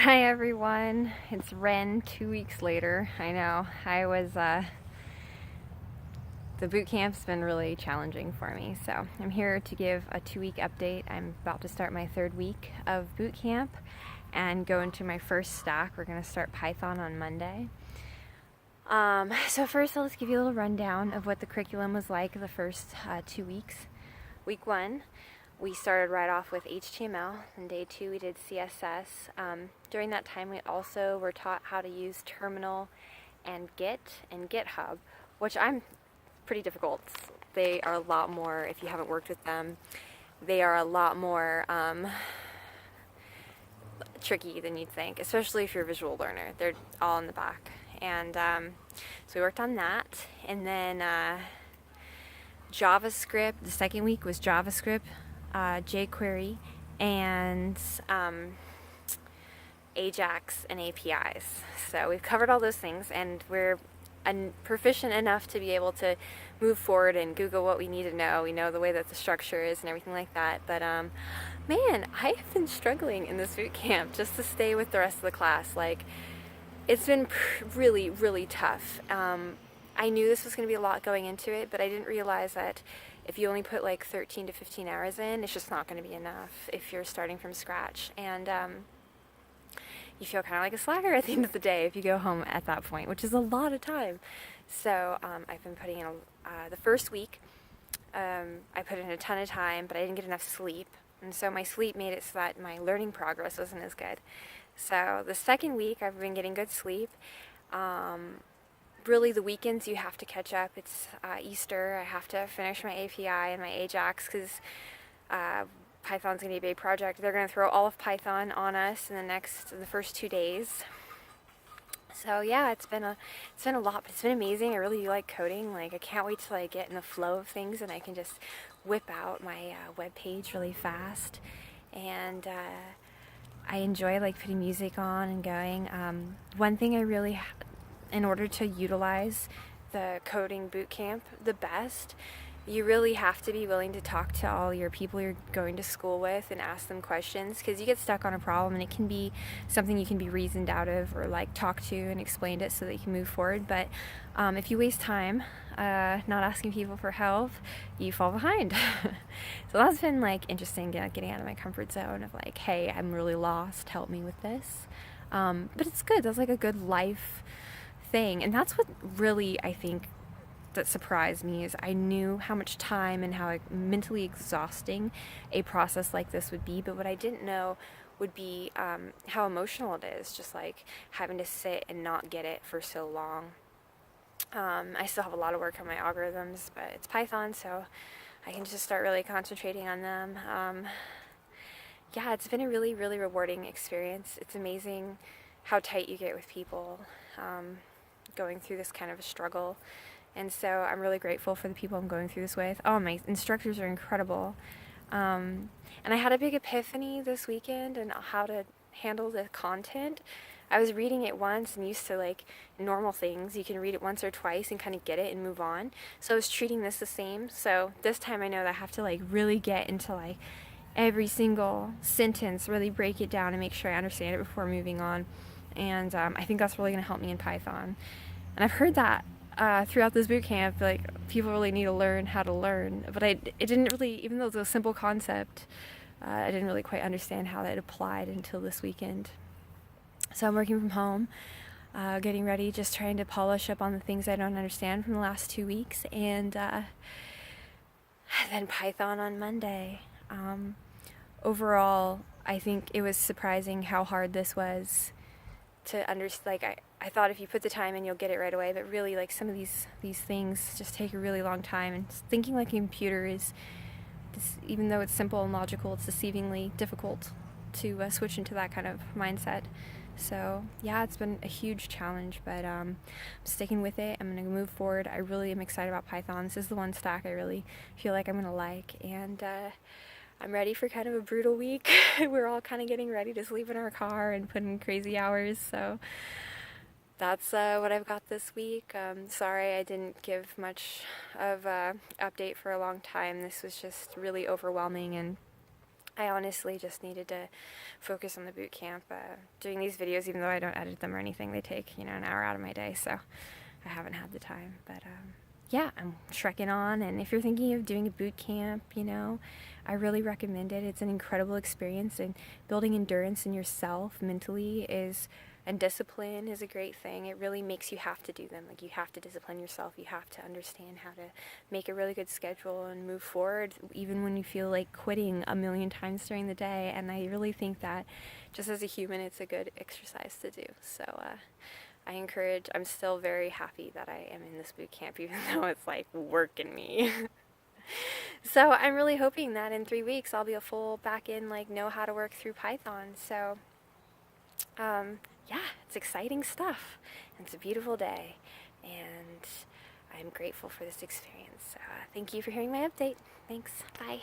Hi everyone, it's Ren 2 weeks later. I know, the boot camp's been really challenging for me, so I'm here to give a 2 week update. I'm about to start my third week of boot camp and go into my first stack. We're going to start Python on Monday. So first I'll just give you a little rundown of what the curriculum was like the first 2 weeks. Week 1, we started right off with HTML, and day 2 we did CSS. During that time we also were taught how to use Terminal and Git and GitHub, which I'm pretty difficult. They are a lot more, if you haven't worked with them, they are a lot more tricky than you'd think, especially if you're a visual learner. They're all in the back. And so we worked on that, and then JavaScript. The second week was JavaScript, jQuery, and Ajax and APIs. So we've covered all those things, and we're proficient enough to be able to move forward and Google what we need to know. We know the way that the structure is and everything like that. But man, I have been struggling in this boot camp just to stay with the rest of the class. Like, it's been really, really tough. I knew this was going to be a lot going into it, but I didn't realize that if you only put like 13 to 15 hours in, it's just not going to be enough if you're starting from scratch. And you feel kind of like a slacker at the end of the day if you go home at that point, which is a lot of time. So I've been putting in the first week, I put in a ton of time, but I didn't get enough sleep. And so my sleep made it so that my learning progress wasn't as good. So the second week, I've been getting good sleep. Really, the weekends you have to catch up. It's Easter. I have to finish my API and my Ajax because Python's going to be a big project. They're going to throw all of Python on us in the first 2 days. So yeah, it's been a lot, but it's been amazing. I really do like coding. Like, I can't wait till I get in the flow of things and I can just whip out my web page really fast. And I enjoy like putting music on and going. One thing I really, in order to utilize the Coding Bootcamp the best, you really have to be willing to talk to all your people you're going to school with and ask them questions, because you get stuck on a problem and it can be something you can be reasoned out of or like talk to and explained it so that you can move forward. But if you waste time not asking people for help, you fall behind. So that's been like interesting, getting out of my comfort zone of like, hey, I'm really lost, help me with this. But it's good. That's like a good life thing, and that's what really, I think, that surprised me is I knew how much time and how mentally exhausting a process like this would be, but what I didn't know would be how emotional it is, just like having to sit and not get it for so long. I still have a lot of work on my algorithms, but it's Python, so I can just start really concentrating on them. Yeah, it's been a really, really rewarding experience. It's amazing how tight you get with people going through this kind of a struggle. And so I'm really grateful for the people I'm going through this with. Oh, my instructors are incredible. And I had a big epiphany this weekend on how to handle the content. I was reading it once and used to like normal things. You can read it once or twice and kind of get it and move on. So I was treating this the same. So this time I know that I have to like really get into like every single sentence, really break it down and make sure I understand it before moving on. And I think that's really going to help me in Python. And I've heard that throughout this boot camp, like, people really need to learn how to learn. But it didn't really, even though it was a simple concept, I didn't really quite understand how that applied until this weekend. So I'm working from home, getting ready, just trying to polish up on the things I don't understand from the last 2 weeks, and then Python on Monday. Overall, I think it was surprising how hard this was to understand. Like, I thought if you put the time in, you'll get it right away, but really, like, some of these things just take a really long time, and thinking like a computer is, even though it's simple and logical, it's deceivingly difficult to switch into that kind of mindset. So yeah, it's been a huge challenge, but I'm sticking with it. I'm going to move forward. I really am excited about Python. This is the one stack I really feel like I'm going to like, and I'm ready for kind of a brutal week. We're all kind of getting ready to sleep in our car and put in crazy hours, so that's what I've got this week. Sorry I didn't give much of an update for a long time. This was just really overwhelming, and I honestly just needed to focus on the boot camp. Doing these videos, even though I don't edit them or anything, they take, an hour out of my day, so I haven't had the time. But yeah, I'm trekking on, and if you're thinking of doing a boot camp, I really recommend it. It's an incredible experience, and building endurance in yourself mentally and discipline is a great thing. It really makes you have to do them. Like, you have to discipline yourself. You have to understand how to make a really good schedule and move forward even when you feel like quitting a million times during the day. And I really think that just as a human, it's a good exercise to do. So I'm still very happy that I am in this boot camp, even though it's like working me. So I'm really hoping that in 3 weeks I'll be a full back in, know how to work through Python. So yeah, it's exciting stuff. And it's a beautiful day, and I'm grateful for this experience. So thank you for hearing my update. Thanks. Bye.